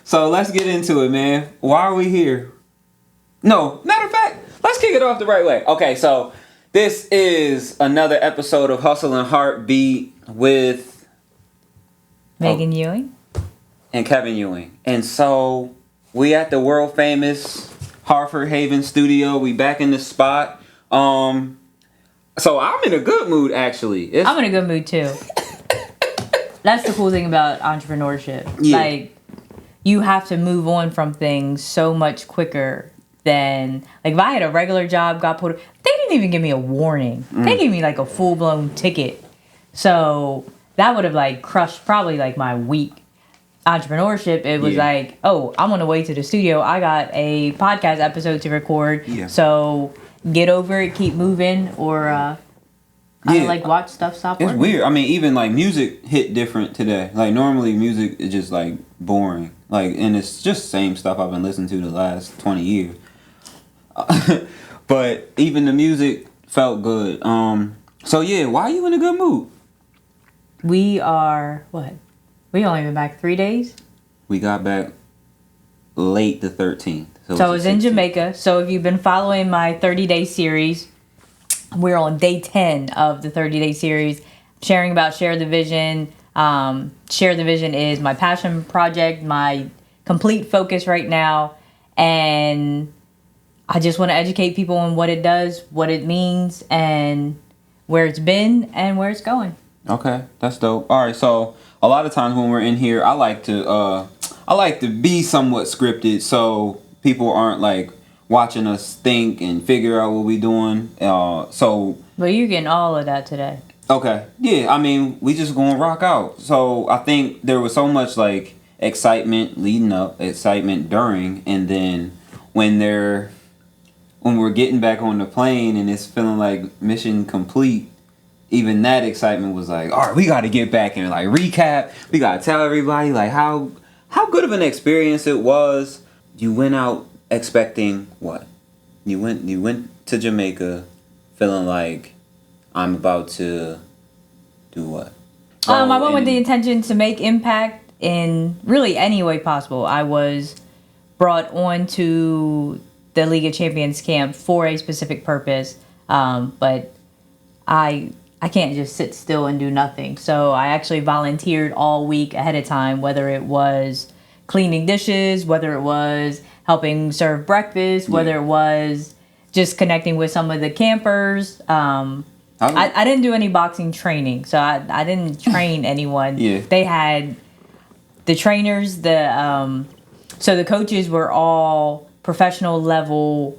So let's get into it, man. Why are we here? No, matter of fact, let's kick it off the right way. Okay, so this is another episode of Hustle and Heartbeat with Megan Ewing and Kevin Ewing. And so we at the world famous Hartford Haven studio. We back in the spot. So I'm in a good mood, actually. I'm in a good mood too. That's the cool thing about entrepreneurship. Yeah. Like, you have to move on from things so much quicker than, like, if I had a regular job, they didn't even give me a warning. They gave me like a full blown ticket. So that would have like crushed probably like my week. Entrepreneurship, it was like, oh, I'm on the way to the studio. I got a podcast episode to record. Yeah. So get over it, keep moving, or I like watch stuff stop working. It's weird. I mean, even like music hit different today. Like normally music is just like boring. Like, and it's just same stuff I've been listening to the last 20 years. But even the music felt good. So yeah, why are you in a good mood? We are what? We only been back 3 days. We got back late the 13th. So I was in Jamaica. So if you've been following my 30-day series, we're on day 10 of the 30-day series, sharing about Share the Vision. Share the Vision is my passion project, my complete focus right now. And I just want to educate people on what it does, what it means, and where it's been and where it's going. Okay, that's dope. All right, so a lot of times when we're in here, I like to be somewhat scripted so people aren't like watching us think and figure out what we're doing. But you're getting all of that today. Okay. Yeah, I mean, we just gonna rock out. So I think there was so much like excitement leading up, excitement during, and then when we're getting back on the plane and it's feeling like mission complete, even that excitement was like, all right, we got to get back and like recap. We got to tell everybody like how good of an experience it was. You went out expecting what? You went to Jamaica feeling like I'm about to do what? I went with the intention to make impact in really any way possible. I was brought on to the League of Champions camp for a specific purpose, but I can't just sit still and do nothing. So I actually volunteered all week ahead of time, whether it was cleaning dishes, whether it was helping serve breakfast, whether it was just connecting with some of the campers. I didn't do any boxing training, so I didn't train anyone. Yeah. They had the trainers, so the coaches were all professional level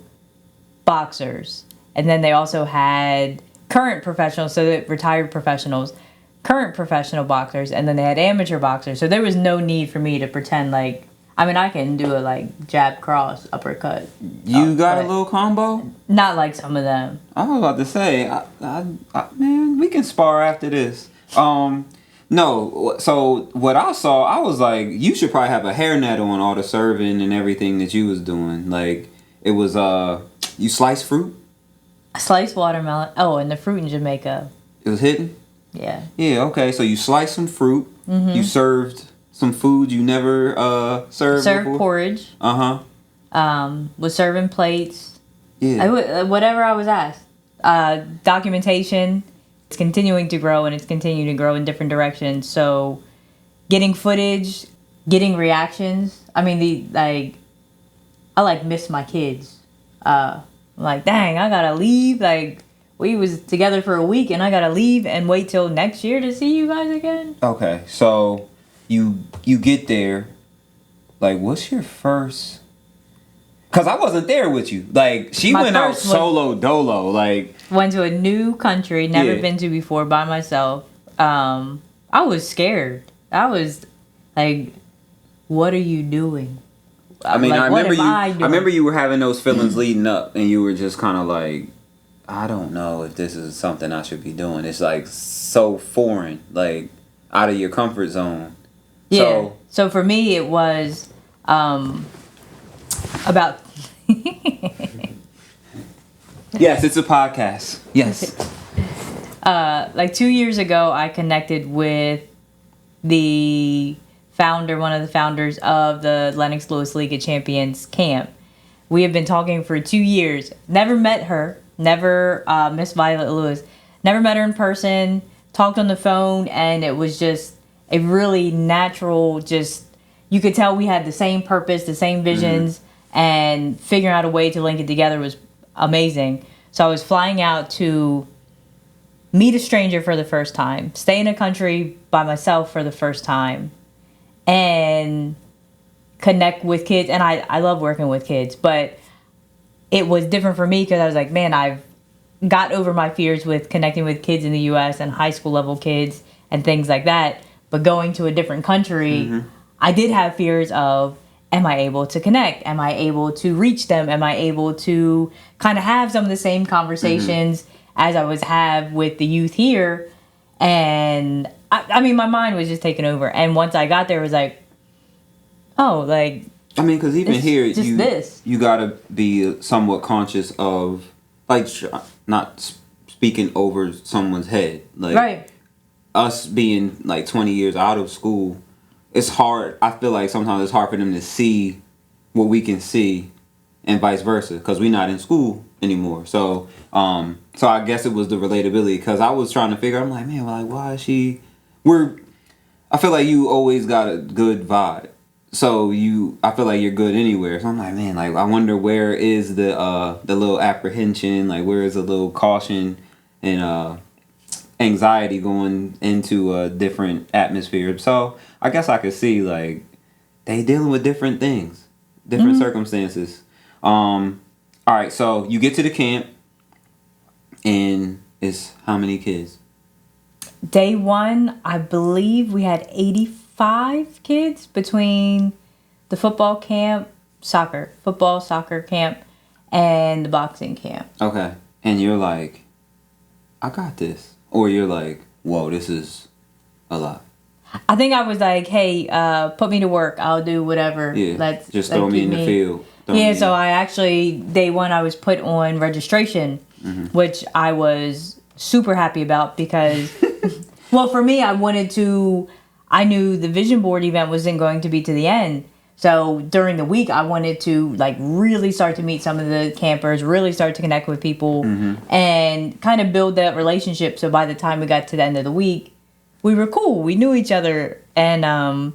boxers. And then they also had current professionals, so the retired professionals, current professional boxers, and then they had amateur boxers. So there was no need for me to pretend like, I mean, I can do it like jab, cross, uppercut. You got a little combo? Not like some of them. I was about to say, man, we can spar after this. No, so what I saw, I was like, you should probably have a hairnet on all the serving and everything that you was doing. Like, it was, you sliced fruit? Sliced watermelon. Oh, and the fruit in Jamaica. It was hitting? Yeah. Yeah, okay. So you sliced some fruit. Mm-hmm. You served some food you never served before? Porridge. Uh-huh. Was serving plates. Yeah. Whatever I was asked. Documentation. It's continuing to grow, and it's continuing to grow in different directions. So getting footage, getting reactions. I mean, I miss my kids. I'm like, dang, I gotta leave. Like, we was together for a week, and I gotta leave and wait till next year to see you guys again. Okay, so you get there. Like, what's your first? Cause I wasn't there with you. Like, she went out solo dolo. Like, went to a new country, never been to before, by myself. I was scared. I was like, what are you doing? I mean, like, I remember you were having those feelings leading up, and you were just kind of like, I don't know if this is something I should be doing. It's like so foreign, like out of your comfort zone. Yeah. So for me, it was about. Yes, it's a podcast. Yes. Like 2 years ago, I connected with the one of the founders of the Lennox Lewis League of Champions camp. We have been talking for 2 years. Never met her. Never Miss Violet Lewis. Never met her in person. Talked on the phone, and it was just a really natural, just, you could tell we had the same purpose, the same visions, and figuring out a way to link it together was amazing. So I was flying out to meet a stranger for the first time, stay in a country by myself for the first time, and connect with kids. And I love working with kids, but it was different for me because I was like, man, I've got over my fears with connecting with kids in the U.S. and high school level kids and things like that. But going to a different country, I did have fears of, am I able to connect? Am I able to reach them? Am I able to kind of have some of the same conversations as I was have with the youth here? And I mean, my mind was just taken over. And once I got there, it was like, oh, like, I mean, because even here, you gotta be somewhat conscious of, like, not speaking over someone's head. Like, right. Us being like 20 years out of school, it's hard. I feel like sometimes it's hard for them to see what we can see, and vice versa, because we're not in school anymore. So I guess it was the relatability, because I was trying to figure. I'm like, man, like, why is she? I feel like you always got a good vibe. So I feel like you're good anywhere. So I'm like, man, like, I wonder where is the little apprehension, like, where is the little caution and anxiety going into a different atmosphere. So I guess I could see, like, they dealing with different things, different circumstances. All right, so you get to the camp, and it's how many kids? Day one, I believe we had 85 kids between the football, soccer camp, and the boxing camp. Okay. And you're like, I got this. Or you're like, whoa, this is a lot. I think I was like, hey, put me to work. I'll do whatever. Yeah, just throw me in the field. So I actually, day one, I was put on registration, which I was super happy about because, well, for me, I knew the vision board event wasn't going to be to the end. So during the week, I wanted to, like, really start to meet some of the campers, really start to connect with people, and kind of build that relationship. So by the time we got to the end of the week, we were cool. We knew each other. And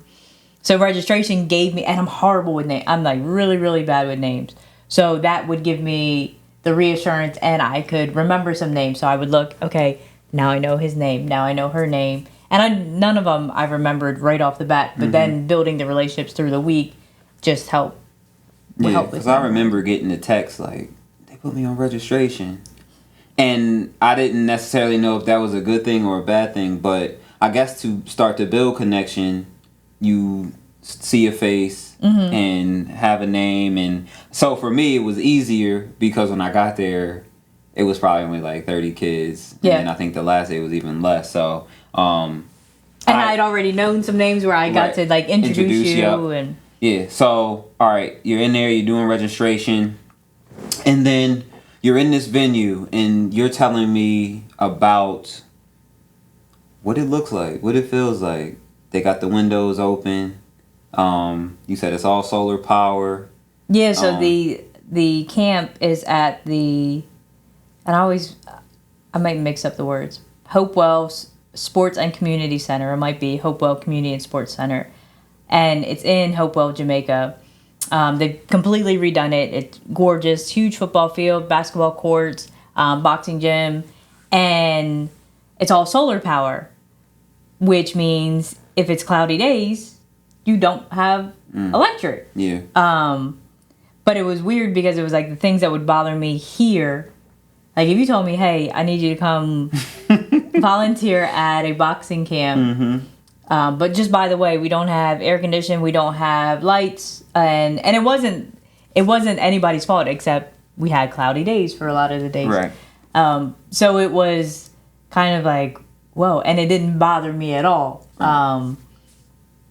so registration gave me, and I'm horrible with names. I'm, like, really, really bad with names. So that would give me the reassurance, and I could remember some names. So I would look, okay, now I know his name. Now I know her name. And none of them I remembered right off the bat. But then building the relationships through the week just helped. Yeah, because I remember getting the text like, they put me on registration. And I didn't necessarily know if that was a good thing or a bad thing. But I guess to start to build connection, you see a face and have a name. And so for me, it was easier because when I got there, it was probably only like 30 kids. Yeah. And I think the last day was even less. So... and I'd already known some names where I got to, like, introduce you. And yeah, so, all right, you're in there, you're doing registration, and then you're in this venue, and you're telling me about what it looks like, what it feels like. They got the windows open. You said it's all solar power. Yeah, so the camp is at the, and I might mix up the words, Hopewell Sports and Community Center. It might be Hopewell Community and Sports Center. And it's in Hopewell, Jamaica. They've completely redone it. It's gorgeous. Huge football field, basketball courts, boxing gym. And it's all solar power, which means if it's cloudy days, you don't have electric. Yeah. But it was weird because it was like the things that would bother me here. Like if you told me, hey, I need you to come volunteer at a boxing camp. But just by the way, we don't have air conditioning, we don't have lights, and it wasn't anybody's fault except we had cloudy days for a lot of the days. Right. So it was kind of like, whoa, and it didn't bother me at all.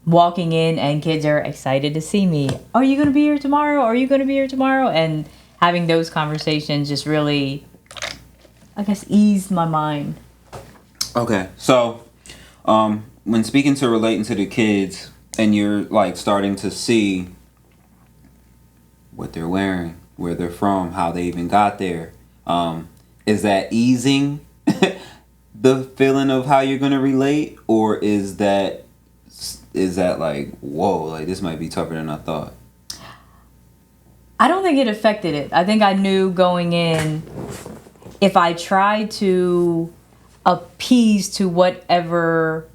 Walking in and kids are excited to see me. Are you going to be here tomorrow? Are you going to be here tomorrow? And having those conversations just really, I guess, eased my mind. Okay, so when speaking to relating to the kids, and you're like starting to see what they're wearing, where they're from, how they even got there. Is that easing the feeling of how you're gonna relate, or is that like, whoa, like this might be tougher than I thought? I don't think it affected it. I think I knew going in, if I tried to appease to whatever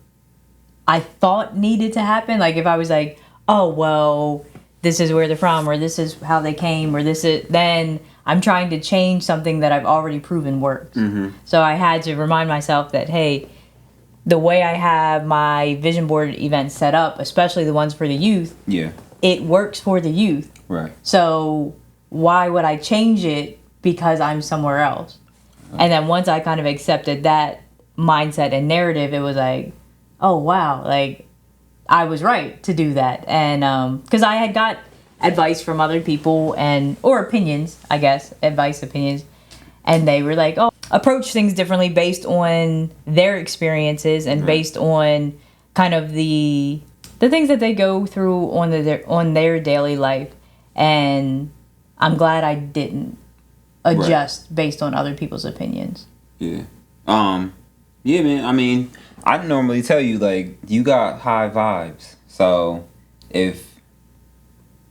I thought needed to happen, like if I was like, oh, well, this is where they're from, or this is how they came, or then I'm trying to change something that I've already proven works. Mm-hmm. So I had to remind myself that, hey, the way I have my vision board events set up, especially the ones for the youth, it works for the youth. Right. So why would I change it because I'm somewhere else? And then once I kind of accepted that mindset and narrative, it was like, oh, wow, like I was right to do that. And because I had got advice from other people or opinions, I guess, opinions. And they were like, oh, approach things differently based on their experiences and based on kind of the things that they go through on their daily life. And I'm glad I didn't adjust based on other people's opinions. Yeah. Yeah, man. I mean, I normally tell you, like, you got high vibes. So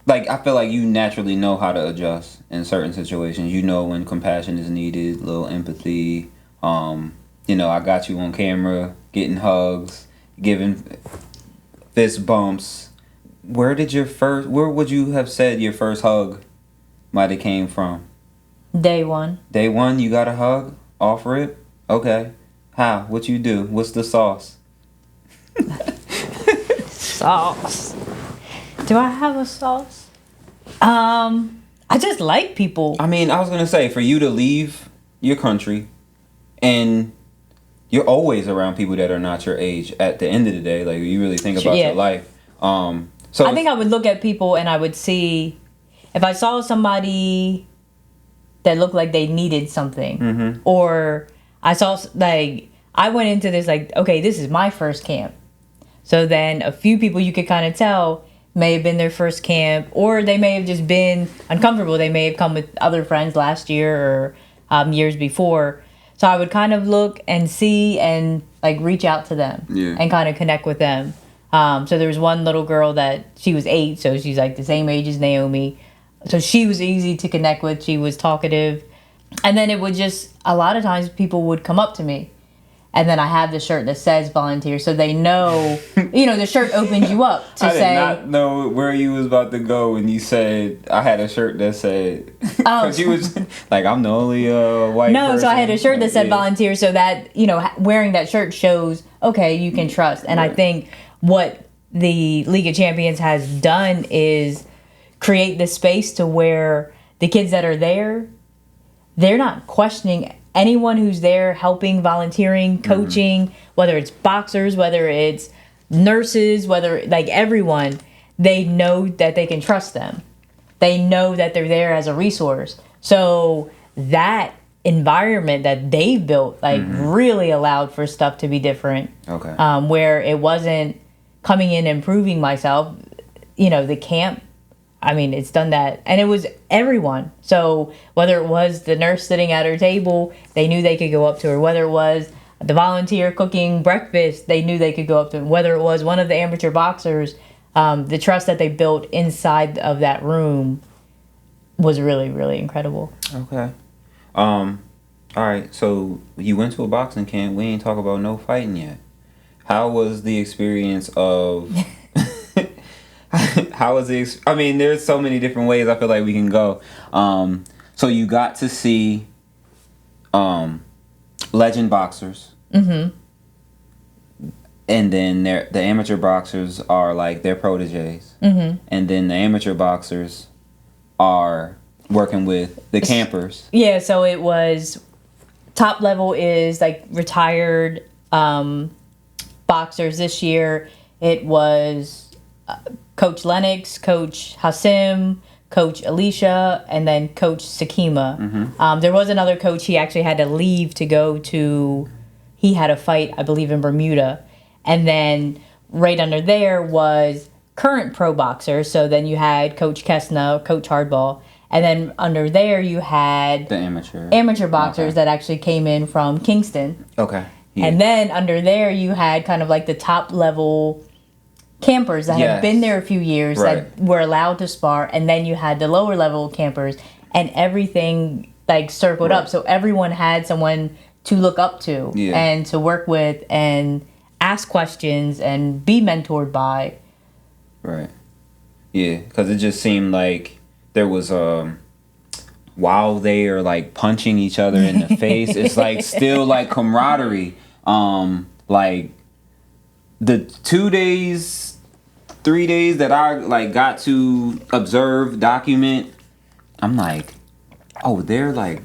like, I feel like you naturally know how to adjust in certain situations. You know when compassion is needed, little empathy. I got you on camera, getting hugs, giving fist bumps. Where would you have said your first hug might have came from? Day one. Day one, you got a hug? Offer it? Okay. How? What you do? What's the sauce? Sauce. Do I have a sauce? I just like people. I mean, I was going to say, for you to leave your country and you're always around people that are not your age at the end of the day. Like, you really think about your life. So I think I would look at people and I would see, if I saw somebody that looked like they needed something, or I saw, like, I went into this like, okay, this is my first camp. So then a few people you could kind of tell may have been their first camp, or they may have just been uncomfortable. They may have come with other friends last year or years before. So I would kind of look and see and like reach out to them and kind of connect with them. So there was one little girl that she was 8, so she's like the same age as Naomi. So she was easy to connect with. She was talkative. And then it would just, a lot of times people would come up to me. And then I have the shirt that says volunteer, so they know, the shirt opens you up to say. I did not know where you was about to go when you said, I had a shirt that said, because you was like, I'm the only white person. So I had a shirt that said volunteer, so that, wearing that shirt shows, okay, you can trust. And I think what the League of Champions has done is create the space to where the kids that are there, they're not questioning anyone who's there helping, volunteering, coaching, whether it's boxers, whether it's nurses, whether, like, everyone, they know that they can trust them. They know that they're there as a resource. So that environment that they built, like, really allowed for stuff to be different. Okay. Where it wasn't coming in and proving myself. The camp, I mean, it's done that. And it was everyone. So whether it was the nurse sitting at her table, they knew they could go up to her. Whether it was the volunteer cooking breakfast, they knew they could go up to her. Whether it was one of the amateur boxers, the trust that they built inside of that room was really, really incredible. Okay. All right. So you went to a boxing camp. We ain't talk about no fighting yet. How was the experience of... I mean, there's so many different ways I feel like we can go. So you got to see legend boxers. And then the amateur boxers are like their proteges. And then the amateur boxers are working with the campers. Yeah, so it was, top level is like retired boxers. This year it was... Coach Lennox, Coach Hasim, Coach Alicia, and then Coach Sakima. There was another coach, he actually had to leave to go to, he had a fight, I believe, in Bermuda. And then right under there was current pro boxers. So then you had Coach Kessna, Coach Hardball, and then under there you had the amateur boxers that actually came in from Kingston. Okay. Yeah. And then under there you had kind of like the top level campers that had been there a few years that were allowed to spar, and then you had the lower level campers, and everything like circled up. So everyone had someone to look up to and to work with and ask questions and be mentored by. Right. Yeah, because it just seemed like there was while they are like punching each other in the face, it's like still like camaraderie. Like the 2 days, 3 days that I like got to observe, document, I'm like, oh, they're like,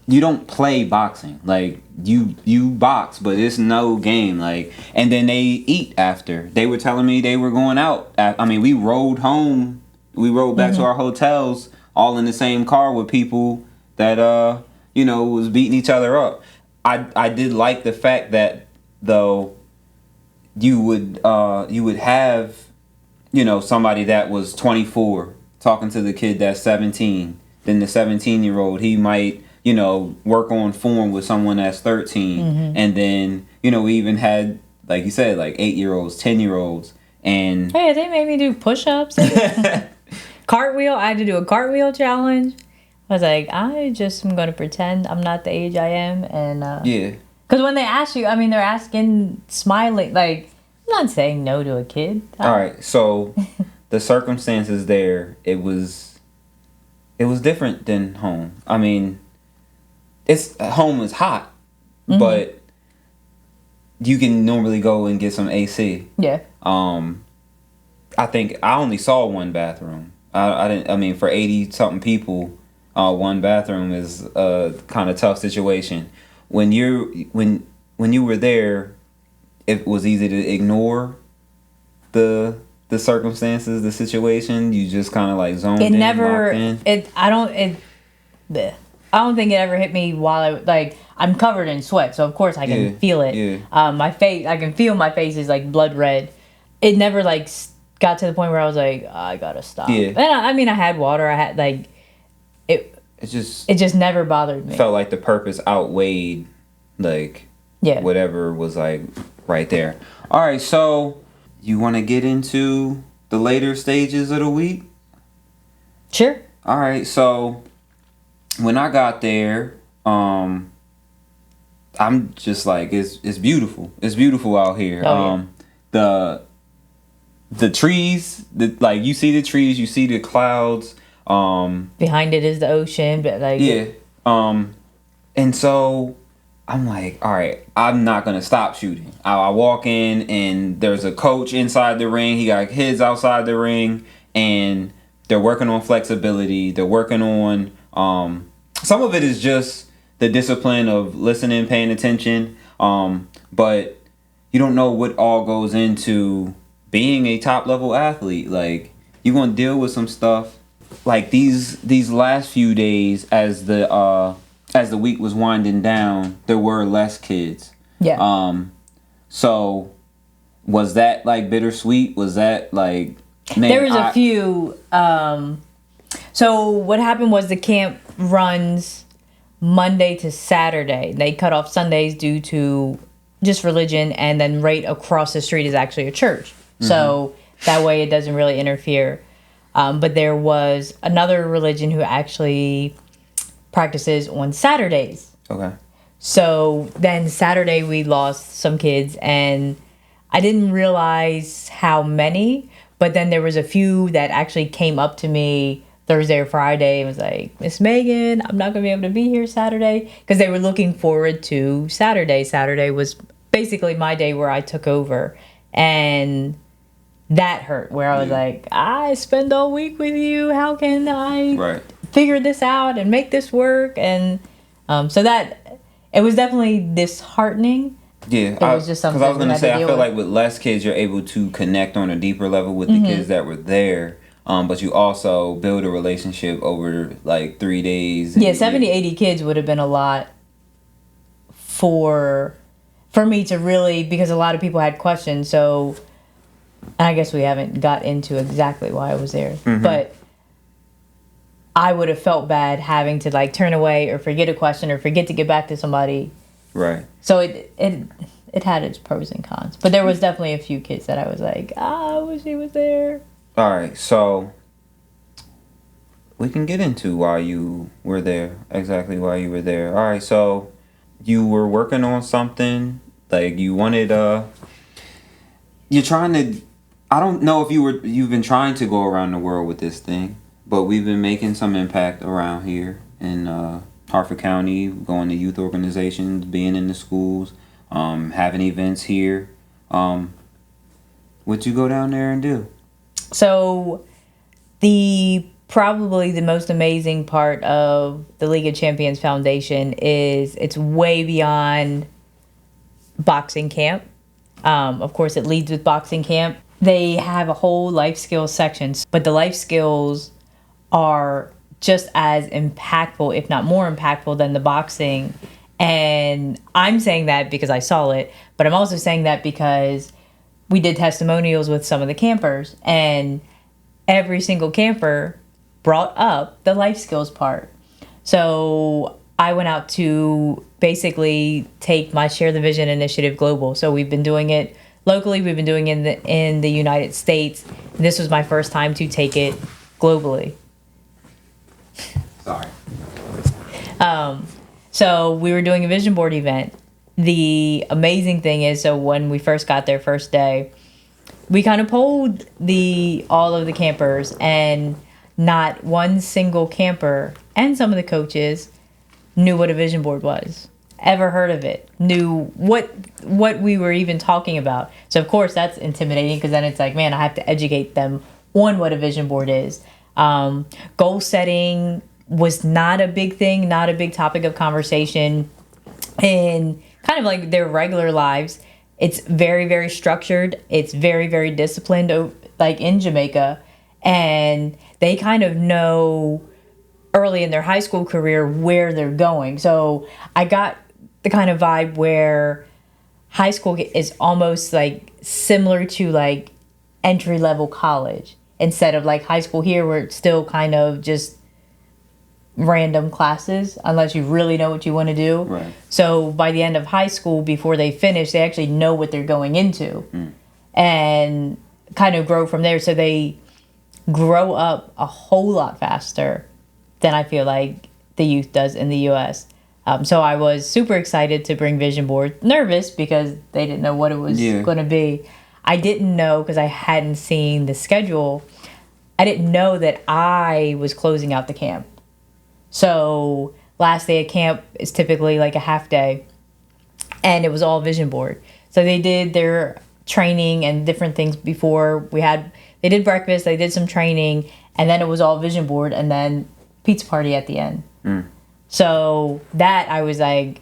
you don't play boxing. Like you box, but it's no game. Like, and then they eat after. They were telling me they were going out. I mean, we rode home. We rode back to our hotels all in the same car with people that was beating each other up. I did like the fact that though you would have somebody that was 24 talking to the kid that's 17. Then the 17-year-old, he might work on form with someone that's 13. And then we even had, like you said, like 8-year-olds, 10-year-olds, and hey, they made me do push-ups. Cartwheel. I had to do a cartwheel challenge. I was like, I just am going to pretend I'm not the age I am. And because when they ask you, I mean, they're asking, smiling. Like, I'm not saying no to a kid. All right. So the circumstances there, it was different than home. I mean, home is hot, but you can normally go and get some AC. Yeah. I think I only saw one bathroom. I didn't. I mean, for 80-something people, one bathroom is a kind of tough situation. When you were there, it was easy to ignore the circumstances, the situation. You just kind of like zoned in. Locked in. I don't think it ever hit me while I'm covered in sweat, so of course I can feel it. Yeah. My face, I can feel my face is like blood red. It never like got to the point where I was like, I gotta stop. Yeah. And I mean, I had water. I had like it. It just never bothered me. Felt like the purpose outweighed like whatever was like right there. All right, so you want to get into the later stages of the week? Sure. All right, so when I got there, I'm just like, it's beautiful. It's beautiful out here. Oh, yeah. The trees, like you see the trees, you see the clouds. Behind it is the ocean, but like and so I'm like, all right, I'm not gonna stop shooting. I walk in and there's a coach inside the ring. He got kids outside the ring, and they're working on flexibility. They're working on some of it is just the discipline of listening, paying attention. But you don't know what all goes into being a top level athlete. Like, you're gonna deal with some stuff. Like these last few days, as the week was winding down, there were less kids. Yeah. So was that like bittersweet? Was that like, man, there was a few. So what happened was the camp runs Monday to Saturday. They cut off Sundays due to just religion, and then right across the street is actually a church. So that way it doesn't really interfere. But there was another religion who actually practices on Saturdays. Okay. So then Saturday we lost some kids, and I didn't realize how many, but then there was a few that actually came up to me Thursday or Friday and was like, Miss Megan, I'm not going to be able to be here Saturday, because they were looking forward to Saturday. Saturday was basically my day where I took over, and that hurt, where I was like, I spend all week with you. How can I figure this out and make this work? And so that, it was definitely disheartening. Yeah, it was just something. Because I was going to say, I feel like with less kids, you're able to connect on a deeper level with the kids that were there. But you also build a relationship over like 3 days. Yeah, 70, 80 kids would have been a lot for me to really, because a lot of people had questions. So I guess we haven't got into exactly why I was there, Mm-hmm. but I would have felt bad having to like turn away or forget a question or forget to get back to somebody. Right. So it had its pros and cons, but there was definitely a few kids that I was like, I wish he was there. All right, so we can get into why you were there, exactly why you were there. All right, so you were working on something, like you wanted you're trying to, I don't know if you've been trying to go around the world with this thing, but we've been making some impact around here in Harford County, going to youth organizations, being in the schools, having events here. What'd you go down there and do? So probably the most amazing part of the League of Champions Foundation is it's way beyond boxing camp. Of course, it leads with boxing camp. They have a whole life skills section, but the life skills are just as impactful, if not more impactful, than the boxing. And I'm saying that because I saw it, but I'm also saying that because we did testimonials with some of the campers, and every single camper brought up the life skills part. So I went out to basically take my Share the Vision initiative global. So we've been doing it locally, we've been doing it in the United States. This was my first time to take it globally. Sorry. So we were doing a vision board event. The amazing thing is, so when we first got there first day, we kind of polled all of the campers, and not one single camper and some of the coaches knew what a vision board was, ever heard of it, knew what we were even talking about. So of course that's intimidating, because then it's like, man, I have to educate them on what a vision board is. Goal setting was not a big thing, not a big topic of conversation in kind of like their regular lives. It's very, very structured. It's very, very disciplined, like in Jamaica. And they kind of know early in their high school career where they're going. So I got the kind of vibe where high school is almost like similar to like entry level college, instead of like high school here where it's still kind of just random classes unless you really know what you want to do. Right. So by the end of high school, before they finish, they actually know what they're going into and kind of grow from there. So they grow up a whole lot faster than I feel like the youth does in the U.S. So I was super excited to bring Vision Board. Nervous because they didn't know what it was going to be. I didn't know, because I hadn't seen the schedule. I didn't know that I was closing out the camp. So last day of camp is typically like a half day, and it was all vision board. So they did their training and different things before they did breakfast, they did some training, and then it was all vision board, and then pizza party at the end. So that I was like,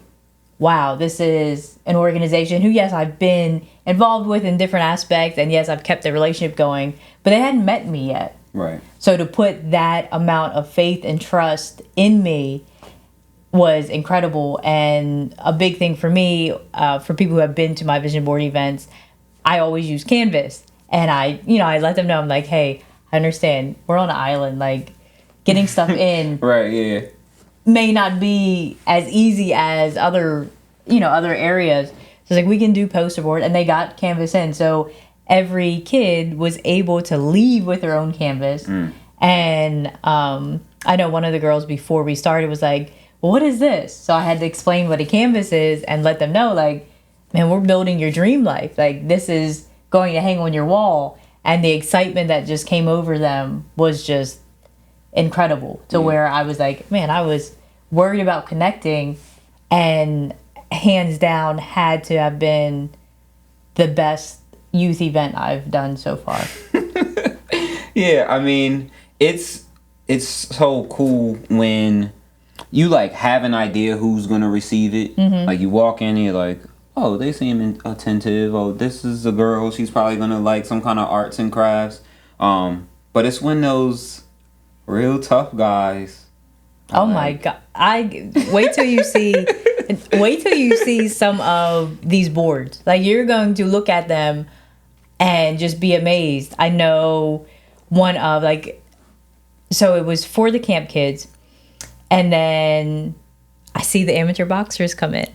wow, this is an organization who, yes, I've been involved with in different aspects, and yes, I've kept the relationship going, but they hadn't met me yet. Right. So to put that amount of faith and trust in me was incredible. And a big thing for me, for people who have been to my vision board events, I always use Canvas. And I let them know, I'm like, hey, I understand we're on an island, like getting stuff in Right, yeah. may not be as easy as other areas. So it's like, we can do poster board, and they got Canvas in. So every kid was able to leave with their own canvas. And I know one of the girls before we started was like, well, what is this? So I had to explain what a canvas is and let them know, like, man, we're building your dream life. Like, this is going to hang on your wall. And the excitement that just came over them was just incredible, to where I was like, man, I was worried about connecting, and hands down had to have been the best youth event I've done so far. Yeah, I mean, it's so cool when you like have an idea who's gonna receive it. Like you walk in and you're like, oh, they seem attentive. Oh, this is a girl, she's probably gonna like some kind of arts and crafts. But it's when those real tough guys. Oh my God. Wait till you see some of these boards. Like, you're going to look at them and just be amazed. I know one of so it was for the camp kids, and then I see the amateur boxers come in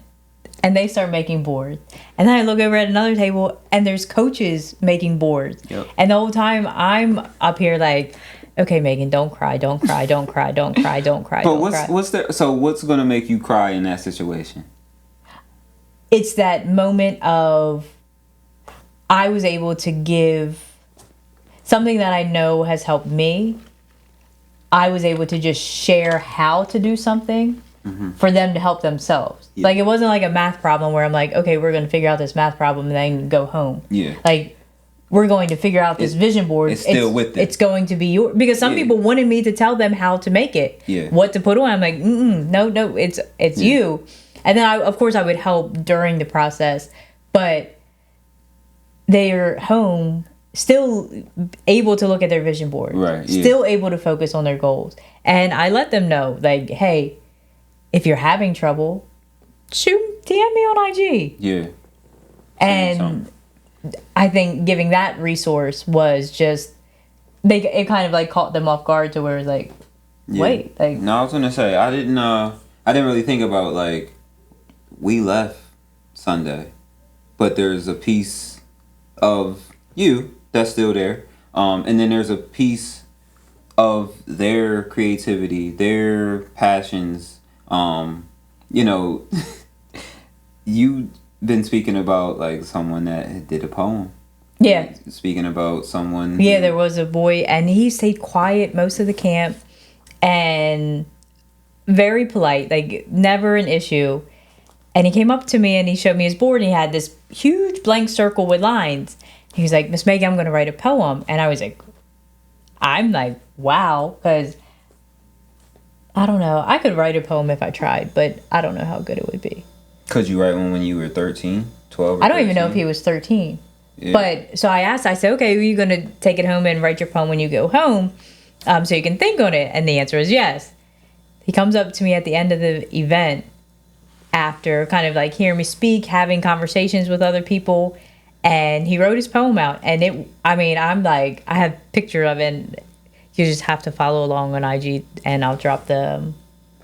and they start making boards, and then I look over at another table and there's coaches making boards. Yep. And the whole time I'm up here like, okay, Megan, don't cry, don't cry, don't cry, don't cry, don't cry. But what's gonna make you cry in that situation? It's that moment of I was able to give something that I know has helped me. I was able to just share how to do something for them to help themselves. Yeah. Like, it wasn't like a math problem where I'm like, okay, we're going to figure out this math problem and then go home. Yeah. Like, we're going to figure out this vision board. It's still with it. It's going to be yours. Because some people wanted me to tell them how to make it. Yeah. What to put on. I'm like, no, it's you. And then, of course, I would help during the process. But they're home, still able to look at their vision board. Right. Yeah. Still able to focus on their goals. And I let them know, like, hey, if you're having trouble, DM me on IG. Yeah. And I think giving that resource was just, it kind of like caught them off guard to where it's like, wait. Like, no, I was gonna say I didn't really think about, like, we left Sunday, but there's a piece of you that's still there, and then there's a piece of their creativity, their passions. You know, you've been speaking about, like, someone that did a poem. Yeah. Speaking about someone. Yeah, there was a boy, and he stayed quiet most of the camp, and very polite, like, never an issue. And he came up to me and he showed me his board, and he had this huge blank circle with lines. He was like, Miss Megan, I'm going to write a poem. And I was like, wow, because I don't know. I could write a poem if I tried, but I don't know how good it would be. Could you write one when you were 13, 12? I don't even know if he was 13. Yeah. But so I said, okay, are you going to take it home and write your poem when you go home so you can think on it? And the answer is yes. He comes up to me at the end of the event after kind of like hearing me speak, having conversations with other people, and he wrote his poem out. And I'm like, I have a picture of it, and you just have to follow along on IG, and I'll drop the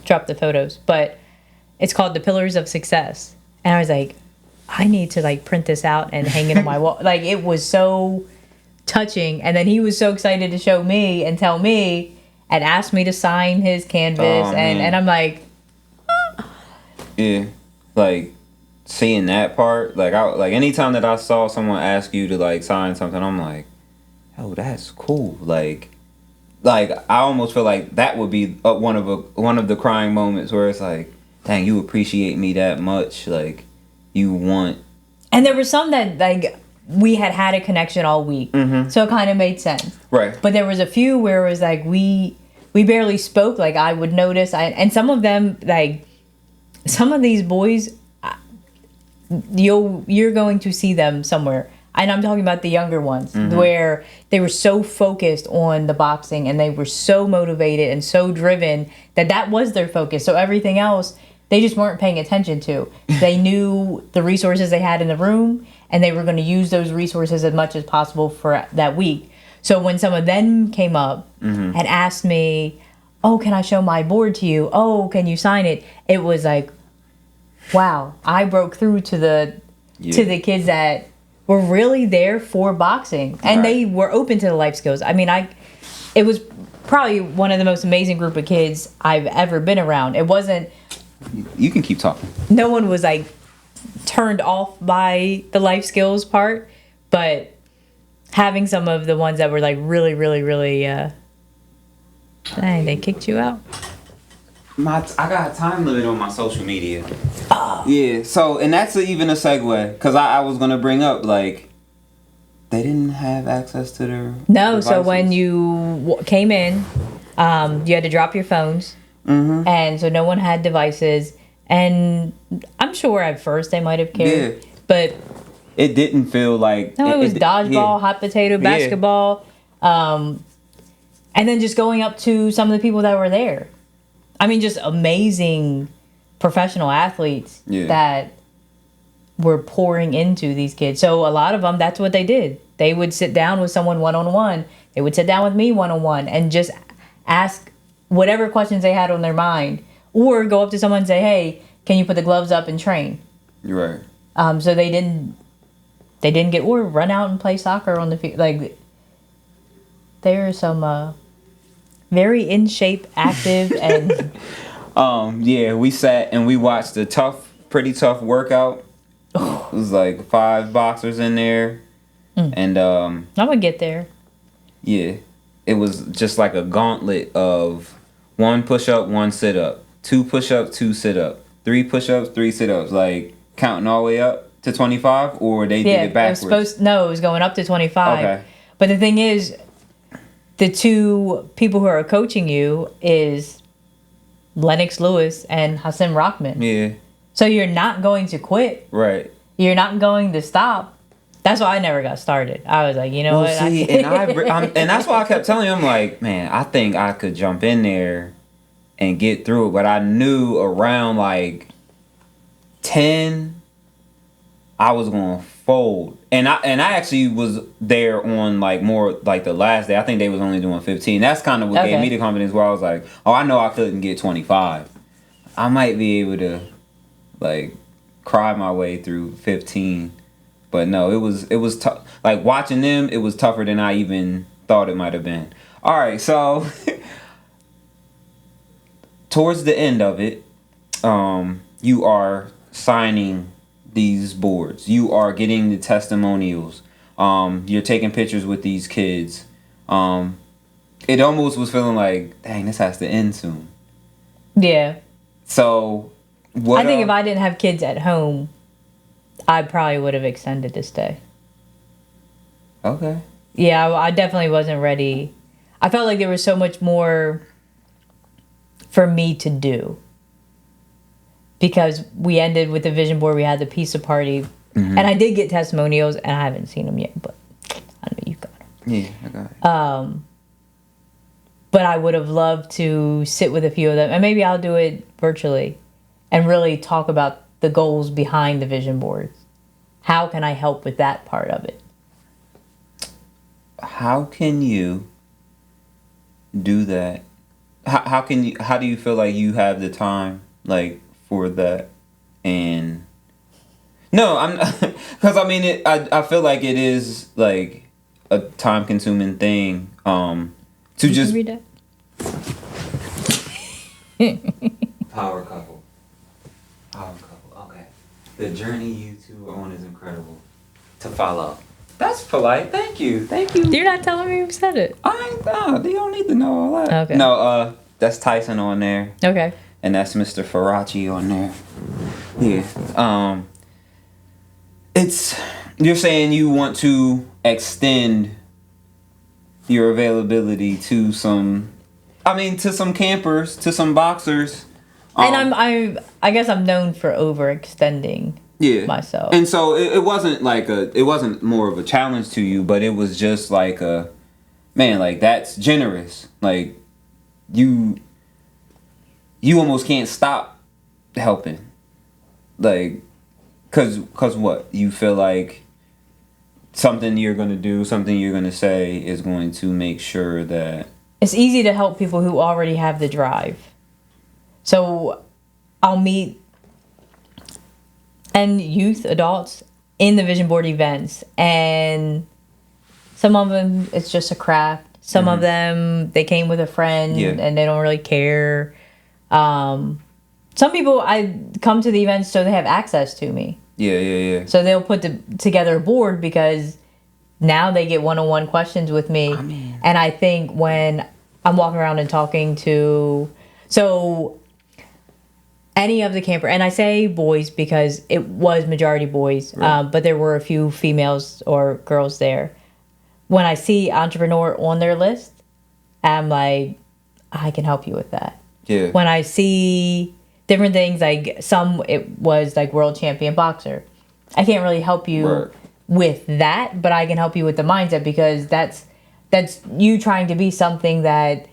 photos. But it's called The Pillars of Success. And I was like, I need to, like, print this out and hang it on my wall. Like, it was so touching. And then he was so excited to show me and tell me and ask me to sign his canvas. And I'm like, yeah, like, seeing that part, like, anytime that I saw someone ask you to, like, sign something, I'm like, oh, that's cool. Like, I almost feel like that would be one of the crying moments where it's like, dang, you appreciate me that much, like, you want. And there were some that, like, we had a connection all week, so it kind of made sense, right? But there was a few where it was like we barely spoke. Like, I would notice, and some of them, like, some of these boys, you're going to see them somewhere. And I'm talking about the younger ones, where they were so focused on the boxing and they were so motivated and so driven that was their focus. So everything else, they just weren't paying attention to. They knew the resources they had in the room, and they were going to use those resources as much as possible for that week. So when some of them came up and asked me, oh, can I show my board to you? Oh, can you sign it? It was like, wow, I broke through to the kids that were really there for boxing, and they were open to the life skills. I mean, it was probably one of the most amazing group of kids I've ever been around. It wasn't. You can keep talking. No one was, like, turned off by the life skills part, but having some of the ones that were, like, really, really, really, dang, they kicked you out. I got a time limit on my social media. Oh. Yeah, so, and that's even a segue, because I was going to bring up, like, they didn't have access to their devices. So when you came in, you had to drop your phones, and so no one had devices, and I'm sure at first they might have cared, but it didn't feel like... No, it was dodgeball, hot potato, basketball, and then just going up to some of the people that were there. I mean, just amazing professional athletes that were pouring into these kids. So a lot of them, that's what they did. They would sit down with someone one-on-one. They would sit down with me one-on-one and just ask whatever questions they had on their mind, or go up to someone and say, "Hey, can you put the gloves up and train?" Right. So they didn't get or run out and play soccer on the field. Like, there are some very in shape, active, and yeah, we sat and we watched a pretty tough workout. It was like 5 boxers in there, and I'm gonna get there. yeah, it was just like a gauntlet of 1 push-up, 1 sit-up, 2 push-ups, 2 sit-up, 3 push-ups, 3 sit-ups, like counting all the way up to 25, or they did it backwards? It was going up to 25. Okay. But the thing is, the 2 people who are coaching you is Lennox Lewis and Hassan Rahman. Yeah. So you're not going to quit. Right. You're not going to stop. That's why I never got started. I was like, you know what? See, and that's why I kept telling him, like, man, I think I could jump in there and get through it. But I knew around like 10, I was gonna fold. And I actually was there on like more like the last day. I think they was only doing 15. That's kind of what gave me the confidence, where I was like, oh, I know I couldn't get 25. I might be able to like cry my way through 15. But no, it was tough. Like, watching them, it was tougher than I even thought it might have been. All right, so towards the end of it, you are signing these boards. You are getting the testimonials. You're taking pictures with these kids. It almost was feeling like, dang, this has to end soon. Yeah. So, I think if I didn't have kids at home, I probably would have extended this day. Okay. Yeah, I definitely wasn't ready. I felt like there was so much more for me to do. Because we ended with the vision board, we had the pizza party, and I did get testimonials, and I haven't seen them yet, but I know you got them. Yeah, I got it. But I would have loved to sit with a few of them, and maybe I'll do it virtually, and really talk about the goals behind the vision boards. How can I help with that part of it? How can you do that? How do you feel like you have the time like for that? And no, I'm because I mean I feel like it is like a time consuming thing to You just can read that. Power couple. Okay. The journey you two are on is incredible to follow. That's polite. Thank you. You're not telling me who said it. You don't need to know all that. Okay. No, that's Tyson on there. Okay. And that's Mr. Faraci on there. Yeah. You're saying you want to extend your availability to some campers, to some boxers. And I guess I'm known for overextending myself. And so it wasn't it wasn't more of a challenge to you, but it was just like like that's generous. Like you almost can't stop helping. Like, cause what? You feel like something you're gonna do, something you're gonna say is going to make sure that it's easy to help people who already have the drive. So I'll meet youth, adults in the vision board events, and some of them it's just a craft. Some of them they came with a friend and they don't really care. Some people I come to the events so they have access to me. Yeah. So they'll put together a board because now they get one-on-one questions with me. And I think when I'm walking around and talking to any of the camper, and I say boys because it was majority boys, right. But there were a few females or girls there. When I see entrepreneur on their list, I'm like, I can help you with that. Yeah. When I see different things, like it was like world champion boxer, I can't really help you with that, but I can help you with the mindset, because that's you trying to be something that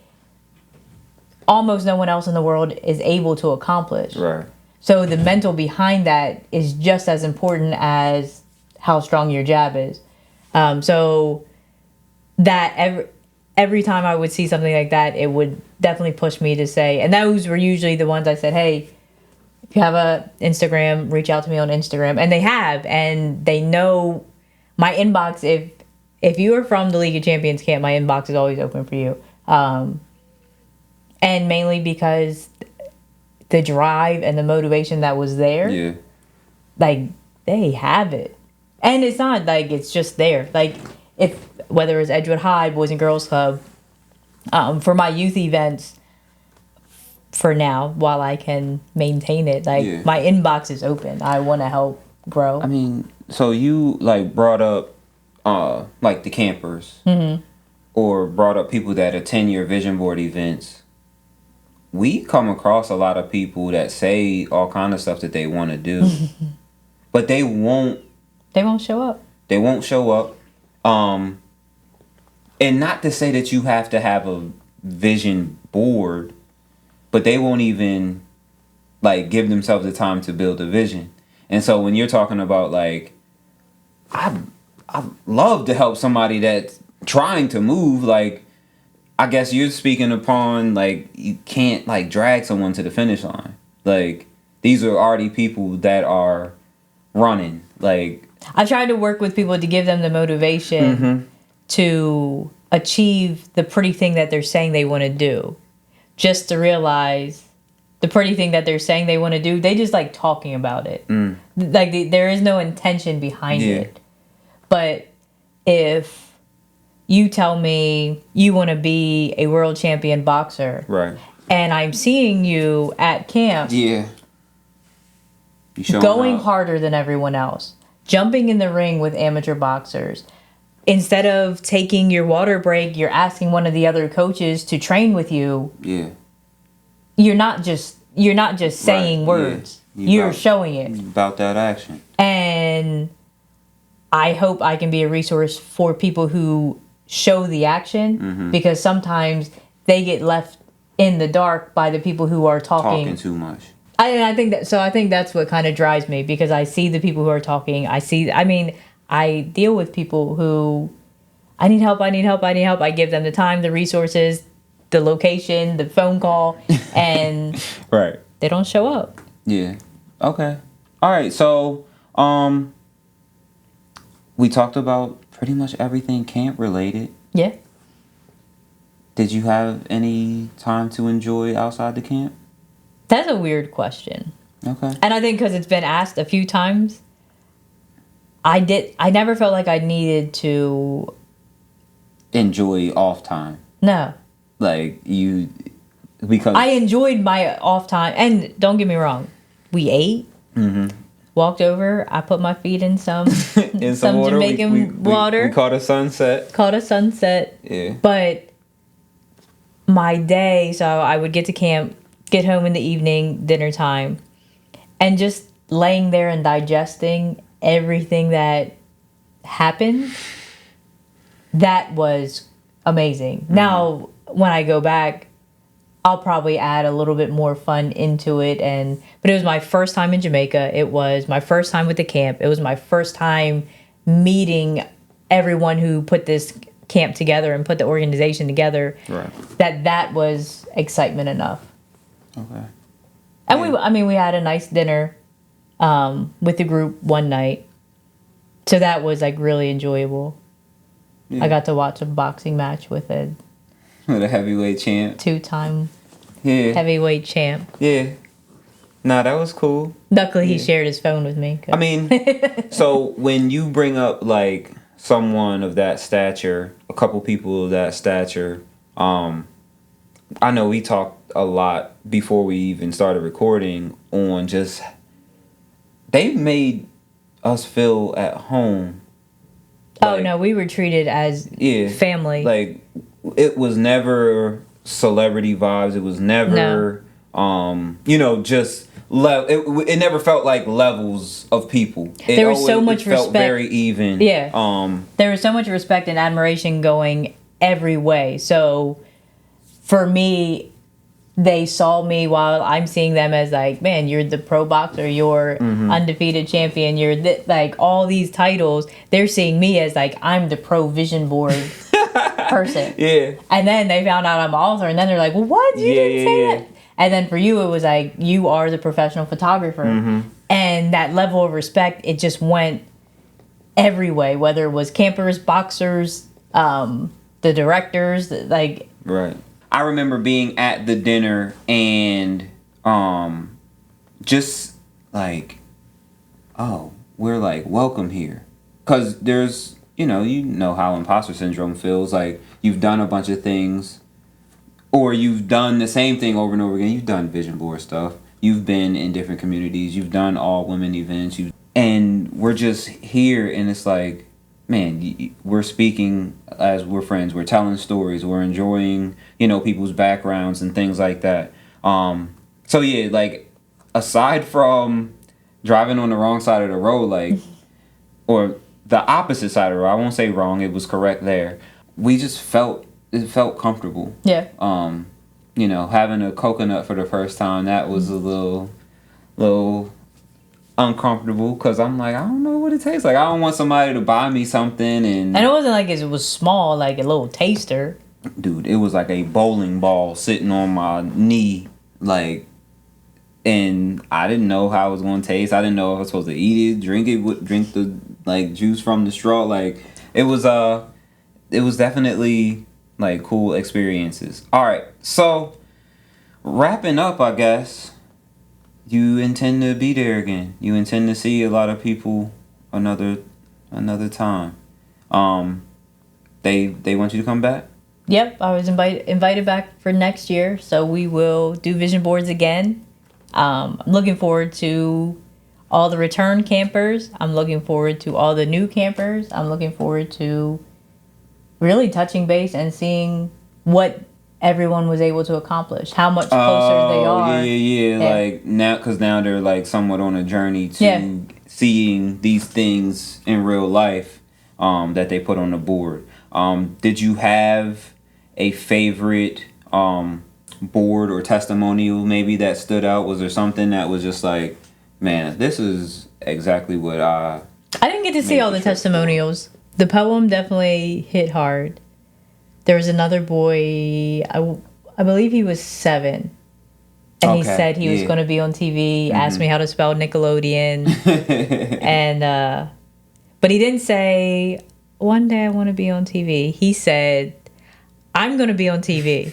almost no one else in the world is able to accomplish. Right. So the mental behind that is just as important as how strong your jab is. So that every time I would see something like that, it would definitely push me to say, and those were usually the ones I said, hey, if you have a Instagram, reach out to me on Instagram. And they have, and they know my inbox. If you are from the League of Champions camp, my inbox is always open for you. And mainly because the drive and the motivation that was there, Yeah. like, they have it. And it's not like it's just there. Like, whether it's Edgewood High, Boys and Girls Club, for my youth events, for now, while I can maintain it, like, my inbox is open. I want to help grow. I mean, so you, like, brought up, like, the campers. Mm-hmm. Or brought up people that attend your vision board events. We come across a lot of people that say all kind of stuff that they want to do, but they won't show up. They won't show up. And not to say that you have to have a vision board, but they won't even, like, give themselves the time to build a vision. And so when you're talking about, like, I love to help somebody that's trying to move, like, I guess you're speaking upon, like, you can't, like, drag someone to the finish line. Like, these are already people that are running. Like, I tried to work with people to give them the motivation to achieve the pretty thing that they're saying they want to do. Just to realize the pretty thing that they're saying they want to do, they just like talking about it. Like, there is no intention behind it. But if you tell me you want to be a world champion boxer, right, and I'm seeing you at camp, going harder than everyone else, jumping in the ring with amateur boxers. Instead of taking your water break, you're asking one of the other coaches to train with you. Yeah. You're not just saying words. You're showing it. About that action. And I hope I can be a resource for people who show the action, because sometimes they get left in the dark by the people who are talking too much. I think that's what kind of drives me, because I see the people who are talking. I deal with people who, I need help. I give them the time, the resources, the location, the phone call, and right, they don't show up. Yeah. Okay. All right. So, we talked about pretty much everything camp related. Yeah. Did you have any time to enjoy outside the camp? That's a weird question. Okay. And I think because it's been asked a few times, I never felt like I needed to enjoy off time. No. Like, because I enjoyed my off time, and don't get me wrong, we ate. Walked over. I put my feet in some some water. Jamaican water. We caught a sunset. Yeah. But my day, so I would get to camp, get home in the evening, dinner time, and just laying there and digesting everything that happened. That was amazing. Now, when I go back, I'll probably add a little bit more fun into it. But it was my first time in Jamaica. It was my first time with the camp. It was my first time meeting everyone who put this camp together and put the organization together. Right. That was excitement enough. Okay. And we had a nice dinner with the group one night. So that was like really enjoyable. Yeah. I got to watch a boxing match with a heavyweight champ. 2-time heavyweight champ. Yeah. Nah, that was cool. Luckily, he shared his phone with me. I mean, so when you bring up, like, someone of that stature, a couple people of that stature, I know we talked a lot before we even started recording on just, they made us feel at home. Like, no, we were treated as family. Like, it was never celebrity vibes. It was never, just it never felt like levels of people. There was so much respect. Felt very even. Yeah. There was so much respect and admiration going every way. So, for me, they saw me while I'm seeing them as like, man, you're the pro boxer, you're undefeated champion, you're like all these titles. They're seeing me as like, I'm the pro vision board person. Yeah. And then they found out I'm an author, and then they're like, well, what? You didn't say that. And then for you, it was like, you are the professional photographer. And that level of respect, it just went every way, whether it was campers, boxers, the directors, like. Right. I remember being at the dinner and just like, oh, we're like, welcome here. Because there's, you know how imposter syndrome feels. Like, you've done a bunch of things, or you've done the same thing over and over again. You've done vision board stuff. You've been in different communities. You've done all women events. And we're just here, and it's like, man, we're speaking as we're friends. We're telling stories. We're enjoying, people's backgrounds and things like that. So yeah, like, aside from driving on the wrong side of the road, like, or the opposite side of the road, I won't say wrong, it was correct there. We just felt comfortable. Yeah. Having a coconut for the first time, that was a little uncomfortable, because I'm like, I don't know what it tastes like. I don't want somebody to buy me something and it wasn't like it was small, like a little taster. Dude, it was like a bowling ball sitting on my knee, like, and I didn't know how it was going to taste. I didn't know if I was supposed to eat it, drink the like juice from the straw. Like, it was definitely like cool experiences. All right, so wrapping up, I guess. You intend to be there again. You intend to see a lot of people another time. They want you to come back? Yep, I was invited back for next year, so we will do vision boards again. I'm looking forward to all the return campers. I'm looking forward to all the new campers. I'm looking forward to really touching base and seeing what everyone was able to accomplish, how much closer they are. Yeah. Like, because now they're like somewhat on a journey to seeing these things in real life that they put on the board. Did you have a favorite board or testimonial maybe that stood out? Was there something that was just like, man, this is exactly what I didn't get to see all the testimonials. The poem definitely hit hard. There was another boy, I believe he was 7. And he said he was going to be on TV, asked me how to spell Nickelodeon. And, but he didn't say, one day I want to be on TV. He said, I'm going to be on TV.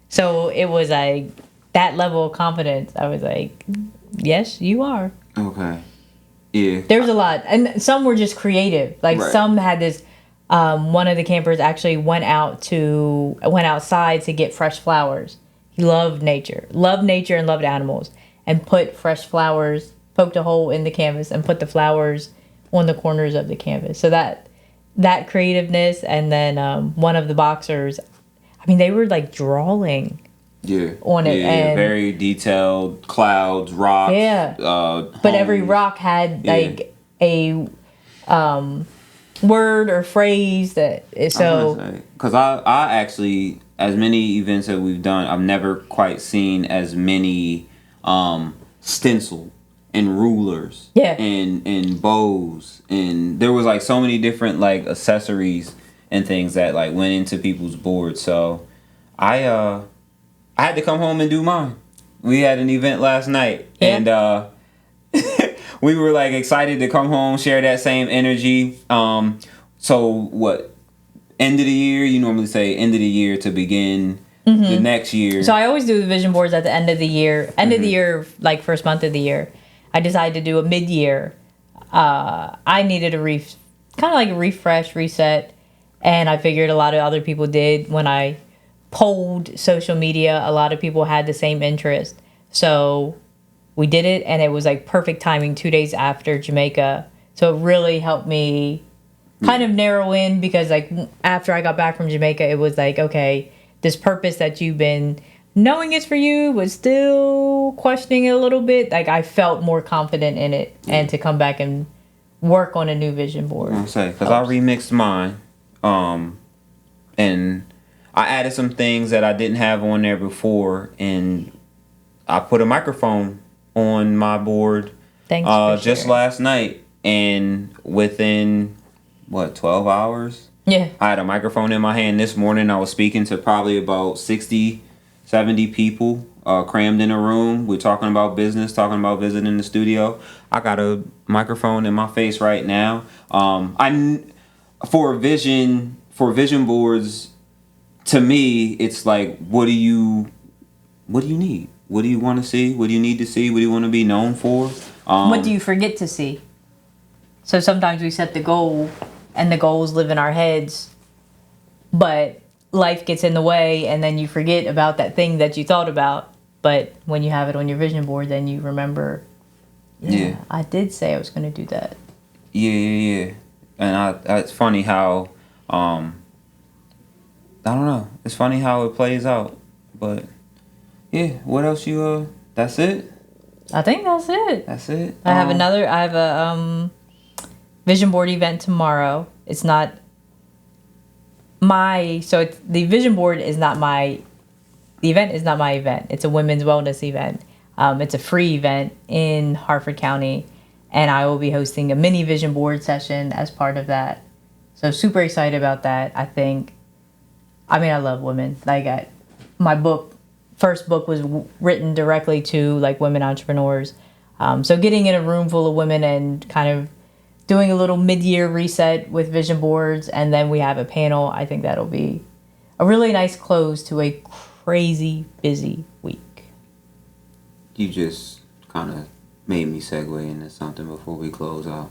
So it was like that level of confidence. I was like, yes, you are. Okay. Yeah. There's a lot. And some were just creative. Like, some had this, one of the campers actually went outside to get fresh flowers. He loved nature and loved animals, and put fresh flowers, poked a hole in the canvas and put the flowers on the corners of the canvas. So that creativeness. And then one of the boxers, I mean, they were like drawing on it. And very detailed clouds, rocks. But every rock had like a word or phrase that because I actually, as many events that we've done, I've never quite seen as many stencil and rulers and bows, and there was like so many different like accessories and things that like went into people's boards. So I had to come home and do mine. We had an event last night, and we were like excited to come home, share that same energy. So what? End of the year? You normally say end of the year to begin the next year. So I always do the vision boards at the end of the year. End of the year, like first month of the year. I decided to do a mid-year. I needed a kind of like a refresh, reset, and I figured a lot of other people did. When I polled social media, a lot of people had the same interest. So we did it, and it was like perfect timing 2 days after Jamaica. So it really helped me kind of narrow in, because like after I got back from Jamaica, it was like, okay, this purpose that you've been knowing is for you, but still questioning it a little bit. Like, I felt more confident in it, and to come back and work on a new vision board. I'll say, because I remixed mine, and I added some things that I didn't have on there before, and I put a microphone on my board Thanks for just sharing. last night, and within 12 hours, Yeah. I had a microphone in my hand. This morning I was speaking to probably about 60, 70 people crammed in a room. We're talking about business, talking about visiting the studio. I got a microphone in my face right now. For vision boards, to me, it's like, what do you need? What do you want to see? What do you need to see? What do you want to be known for? What do you forget to see? So sometimes we set the goal, and the goals live in our heads, but life gets in the way, and then you forget about that thing that you thought about. But when you have it on your vision board, then you remember, Yeah. I did say I was going to do that. Yeah. And it's funny how, I don't know. It's funny how it plays out. But, yeah, what else that's it? I think that's it. That's it? I have a vision board event tomorrow. It's not the vision board is not the event is not my event. It's a women's wellness event. It's a free event in Harford County, and I will be hosting a mini vision board session as part of that. So super excited about that. I love women. My first book was written directly to like women entrepreneurs. So getting in a room full of women and kind of doing a little mid-year reset with vision boards, and then we have a panel. I think that'll be a really nice close to a crazy busy week. You just kind of made me segue into something before we close out.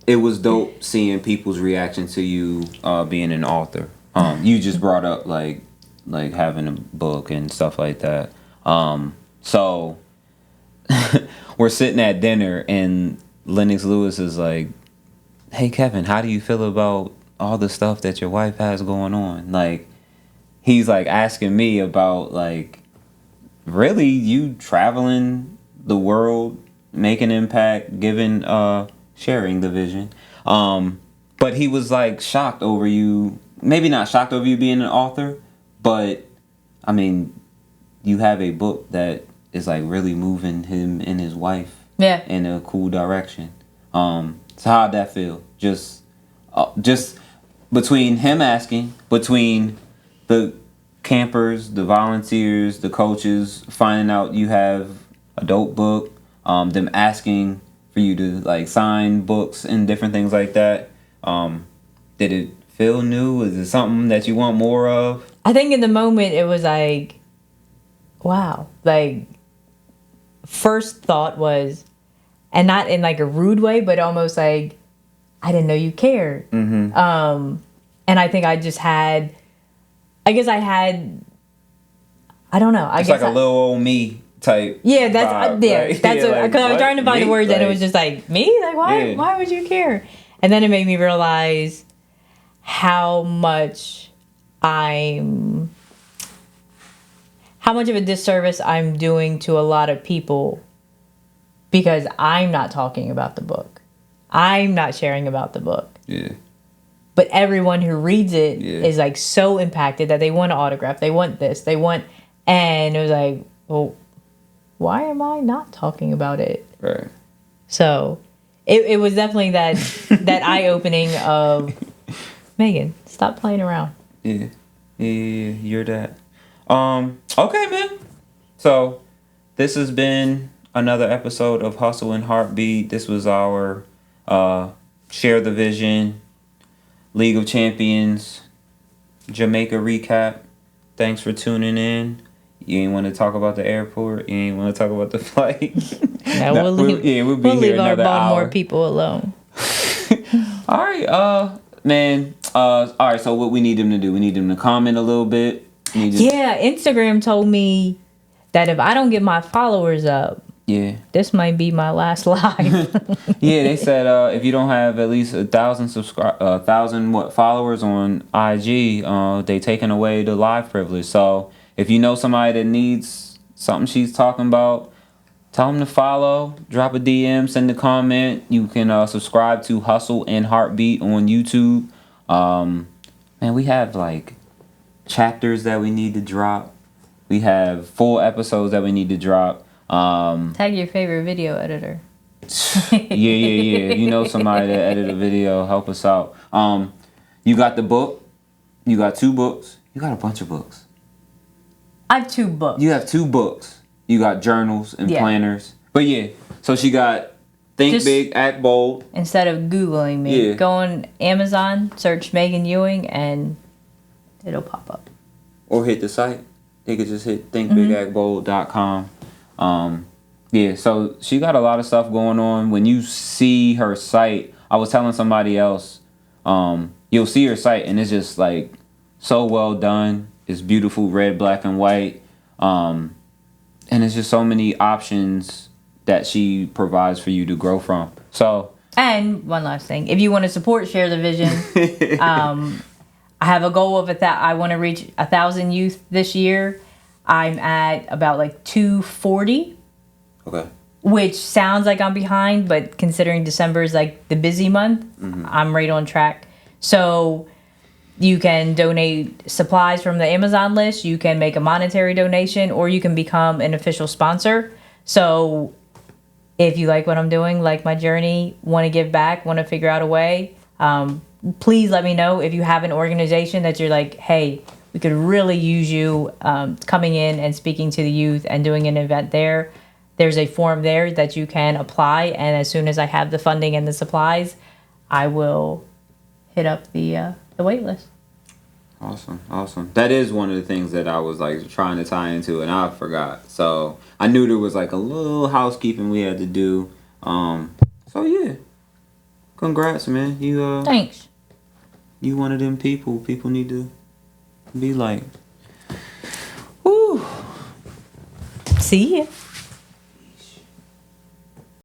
It was dope seeing people's reaction to you being an author. You just brought up like having a book and stuff like that. So we're sitting at dinner and Lennox Lewis is like, "Hey Kevin, how do you feel about all the stuff that your wife has going on?" Like, he's like asking me about like, really, you traveling the world, making impact, giving sharing the vision. But he was like shocked over you, maybe not shocked over you being an author, but I mean, you have a book that is like really moving him and his wife in a cool direction. So how'd that feel? Just between him asking, between the campers, the volunteers, the coaches, finding out you have a dope book, them asking for you to like sign books and different things like that. Did it feel new? Is it something that you want more of? I think in the moment it was like, wow. Like, first thought was, and not in like a rude way, but almost like, I didn't know you cared. Mm-hmm. And I think I just had, I don't know. It's like a little old me type. Yeah, that's vibe, that's because I was trying to find the words, and it was just like, me? Like, why would you care? And then it made me realize how much of a disservice I'm doing to a lot of people because I'm not talking about the book. I'm not sharing about the book. Yeah. But everyone who reads it is like so impacted that they want an autograph. They want this. And it was like, well, why am I not talking about it? Right. So it was definitely that eye-opening of, Megan, stop playing around. Yeah, you're that. Okay, man. So this has been another episode of Hustle and Heartbeat. This was our Share the Vision, League of Champions, Jamaica recap. Thanks for tuning in. You ain't want to talk about the airport. You ain't want to talk about the flight. No, we'll leave our Baltimore people alone. All right, man. All right. So what we need them to do? We need them to comment a little bit. Instagram told me that if I don't get my followers up, this might be my last live. They said if you don't have at least 1,000 followers on IG, they taking away the live privilege. So if you know somebody that needs something she's talking about, tell them to follow, drop a DM, send a comment. You can subscribe to Hustle and Heartbeat on YouTube. Man, we have like chapters that we need to drop. We have full episodes that we need to drop. Tag your favorite video editor. Yeah. If you know somebody that edit a video, help us out. You got the book. You got 2 books. You got a bunch of books. I have 2 books. You have 2 books. You got journals and planners. But yeah, so she got Think Big, Act Bold. Instead of Googling me, go on Amazon, search Megan Ewing, and it'll pop up. Or hit the site. They could just hit thinkbigactbold.com. Yeah, so she got a lot of stuff going on. When you see her site, I was telling somebody else, you'll see her site and it's just like so well done. It's beautiful, red, black, and white. And it's just so many options that she provides for you to grow from. So, and one last thing, if you want to support Share the Vision, I have a goal of I want to reach 1,000 youth this year. I'm at about like 240. Okay. Which sounds like I'm behind, but considering December is like the busy month, I'm right on track. So you can donate supplies from the Amazon list, you can make a monetary donation, or you can become an official sponsor. So if you like what I'm doing, like my journey, want to give back, want to figure out a way, please let me know. If you have an organization that you're like, hey, we could really use you coming in and speaking to the youth and doing an event there. There's a form there that you can apply, and as soon as I have the funding and the supplies, I will hit up the wait list. Awesome. That is one of the things that I was like trying to tie into, and I forgot. So I knew there was like a little housekeeping we had to do. So yeah, congrats, man. You thanks. You one of them people. People need to be like, woo. See ya.